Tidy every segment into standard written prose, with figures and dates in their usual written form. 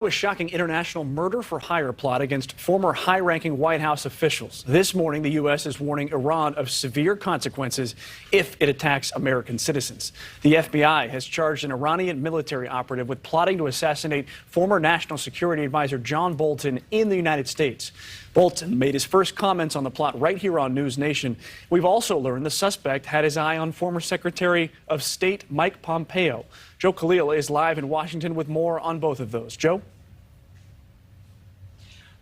A shocking international murder for hire plot against former high-ranking White House officials. This morning, the U.S. is warning Iran of severe consequences if it attacks American citizens. The FBI has charged an Iranian military operative with plotting to assassinate former National Security Advisor John Bolton in the United States. Bolton made his first comments on the plot right here on NewsNation. We've also learned the suspect had his eye on former Secretary of State Mike Pompeo. Joe Khalil is live in Washington with more on both of those. Joe?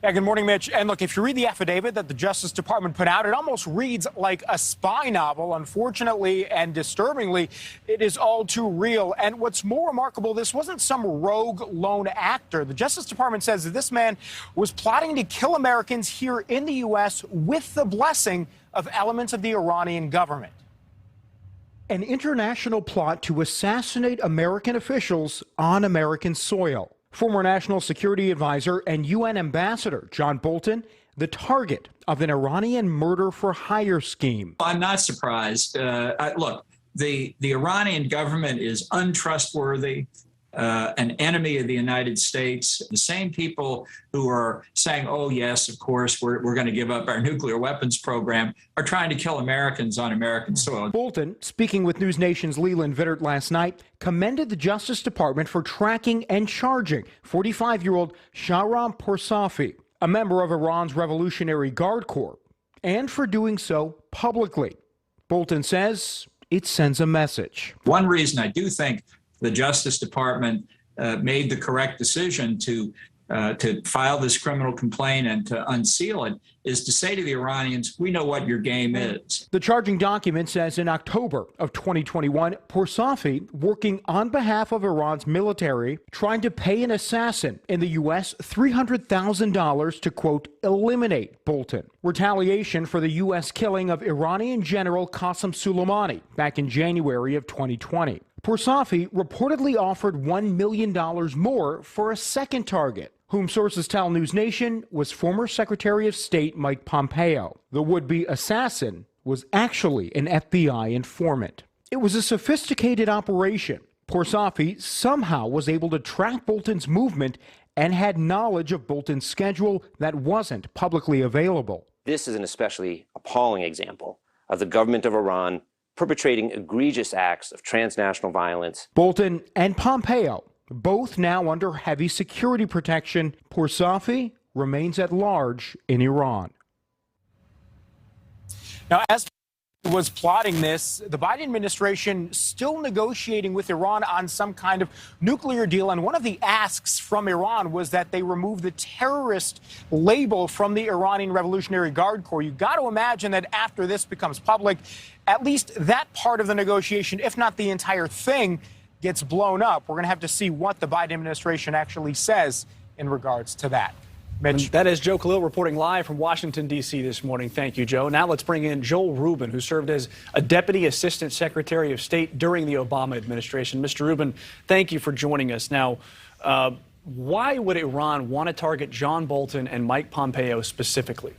Yeah, good morning, Mitch. And look, if you read the affidavit that the Justice Department put out, it almost reads like a spy novel. Unfortunately and disturbingly, it is all too real. And what's more remarkable, this wasn't some rogue lone actor. The Justice Department says that this man was plotting to kill Americans here in the U.S. with the blessing of elements of the Iranian government. An international plot to assassinate American officials on American soil. Former National Security Advisor and UN Ambassador John Bolton, the target of an Iranian murder for hire scheme. I'm not surprised. Look, the Iranian government is untrustworthy, an enemy of the United States. The same people who are saying, oh, yes, of course, we're going to give up our nuclear weapons program are trying to kill Americans on American soil. Bolton, speaking with NewsNation's Leland Vittert last night, commended the Justice Department for tracking and charging 45-year-old Shahram Poursafi, a member of Iran's Revolutionary Guard Corps, and for doing so publicly. Bolton says it sends a message. One reason I do think the Justice Department made the correct decision to file this criminal complaint and to unseal it is to say to the Iranians, we know what your game is. The charging document says in October of 2021, Poursafi, working on behalf of Iran's military, tried to pay an assassin in the U.S. $300,000 to, quote, eliminate Bolton. Retaliation for the U.S. killing of Iranian General Qasem Soleimani back in January of 2020. Poursafi reportedly offered $1 million more for a second target, whom sources tell NewsNation was former Secretary of State Mike Pompeo. The would-be assassin was actually an FBI informant. It was a sophisticated operation. Poursafi somehow was able to track Bolton's movement and had knowledge of Bolton's schedule that wasn't publicly available. This is an especially appalling example of the government of Iran perpetrating egregious acts of transnational violence. Bolton and Pompeo, both now under heavy security protection. Poursafi remains at large in Iran. Now, as was plotting this, the Biden administration still negotiating with Iran on some kind of nuclear deal. And one of the asks from Iran was that they remove the terrorist label from the Iranian Revolutionary Guard Corps. You got to imagine that after this becomes public, at least that part of the negotiation, if not the entire thing, gets blown up. We're going to have to see what the Biden administration actually says in regards to that. Mitch. That is Joe Khalil reporting live from Washington, D.C. this morning. Thank you, Joe. Now let's bring in Joel Rubin, who served as a Deputy Assistant Secretary of State during the Obama administration. Mr. Rubin, thank you for joining us. Now, why would Iran want to target John Bolton and Mike Pompeo specifically?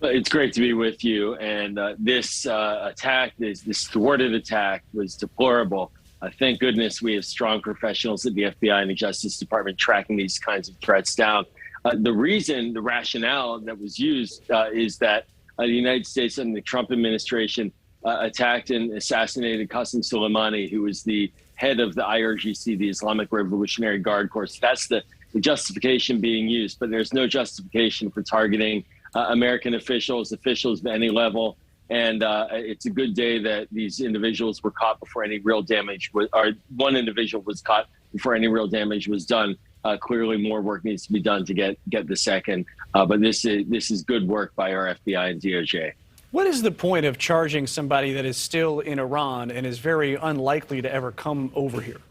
It's great to be with you. And this attack, this thwarted attack, was deplorable. Thank goodness we have strong professionals at the FBI and the Justice Department tracking these kinds of threats down. The rationale that was used is that the United States and the Trump administration attacked and assassinated Qasem Soleimani, who was the head of the IRGC, the Islamic Revolutionary Guard Corps. That's the justification being used, but there's no justification for targeting American officials of any level. And it's a good day that these individuals were caught before any real damage was, or one individual was caught before any real damage was done. Clearly, more work needs to be done to get the second. But this is good work by our FBI and DOJ. What is the point of charging somebody that is still in Iran and is very unlikely to ever come over here?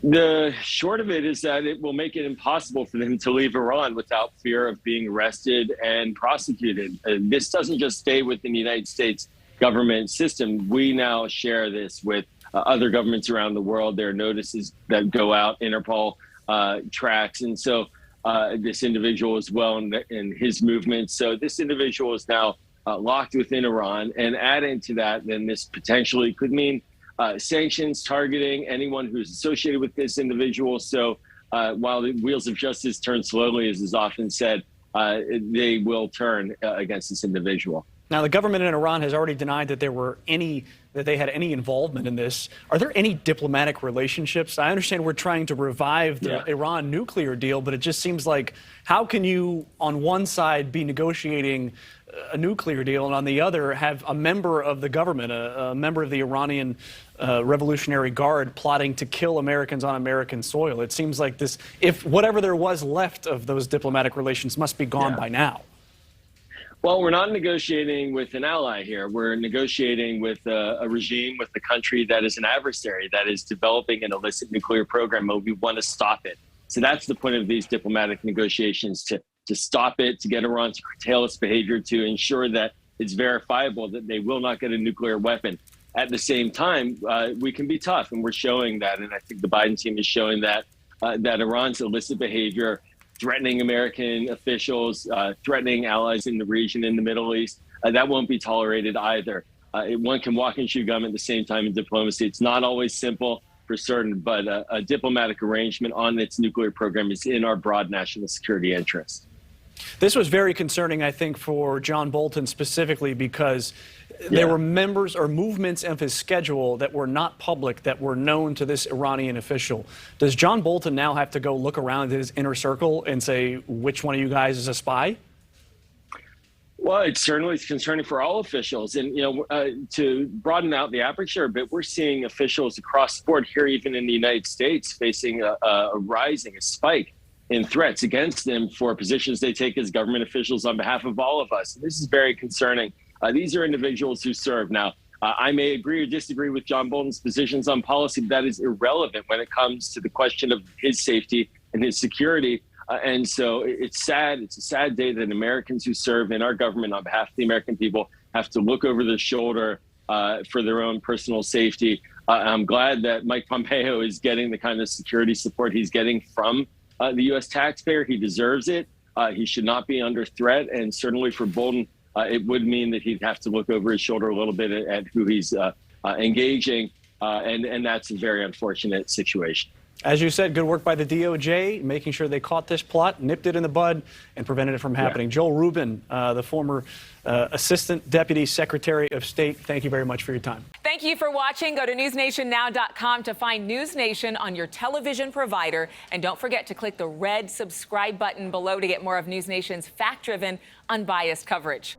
The short of it is that it will make it impossible for them to leave Iran without fear of being arrested and prosecuted. This doesn't just stay within the United States government system. We now share this with other governments around the world. There are notices that go out, Interpol tracks. And so this individual as well in his movement. So this individual is now locked within Iran. And adding to that, then this potentially could mean sanctions targeting anyone who's associated with this individual. So while the wheels of justice turn slowly, as is often said, they will turn against this individual. Now, the government in Iran has already denied that they had any involvement in this. Are there any diplomatic relationships? I understand we're trying to revive the Iran nuclear deal, but it just seems like, how can you, on one side, be negotiating a nuclear deal, and on the other, have a member of the government, a member of the Iranian Revolutionary Guard, plotting to kill Americans on American soil? It seems like this, if whatever there was left of those diplomatic relations must be gone by now. Well, we're not negotiating with an ally here. We're negotiating with a regime, with a country that is an adversary, that is developing an illicit nuclear program, and we want to stop it. So that's the point of these diplomatic negotiations, to stop it, to get Iran to curtail its behavior, to ensure that it's verifiable that they will not get a nuclear weapon. At the same time, we can be tough, and we're showing that. And I think the Biden team is showing that Iran's illicit behavior, threatening American officials, threatening allies in the region, in the Middle East, that won't be tolerated either. One can walk and chew gum at the same time in diplomacy. It's not always simple, for certain, but a diplomatic arrangement on its nuclear program is in our broad national security interest. This was very concerning, I think, for John Bolton specifically, because there were members or movements of his schedule that were not public, that were known to this Iranian official. Does John Bolton now have to go look around his inner circle and say, which one of you guys is a spy? Well, it's certainly concerning for all officials. And, to broaden out the aperture a bit, we're seeing officials across the board here, even in the United States, facing a spike in threats against them for positions they take as government officials on behalf of all of us. And this is very concerning. These are individuals who serve. Now, I may agree or disagree with John Bolton's positions on policy, but that is irrelevant when it comes to the question of his safety and his security. And so it's sad. It's a sad day that Americans who serve in our government on behalf of the American people have to look over their shoulder for their own personal safety. I'm glad that Mike Pompeo is getting the kind of security support he's getting from the U.S. taxpayer. He deserves it. He should not be under threat. And certainly for Bolton, it would mean that he'd have to look over his shoulder a little bit at who he's engaging. And that's a very unfortunate situation. As you said, good work by the DOJ, making sure they caught this plot, nipped it in the bud, and prevented it from happening. Joel Rubin, the former Assistant Deputy Secretary of State, thank you very much for your time. Thank you for watching. Go to newsnationnow.com to find NewsNation on your television provider. And don't forget to click the red subscribe button below to get more of NewsNation's fact-driven, unbiased coverage.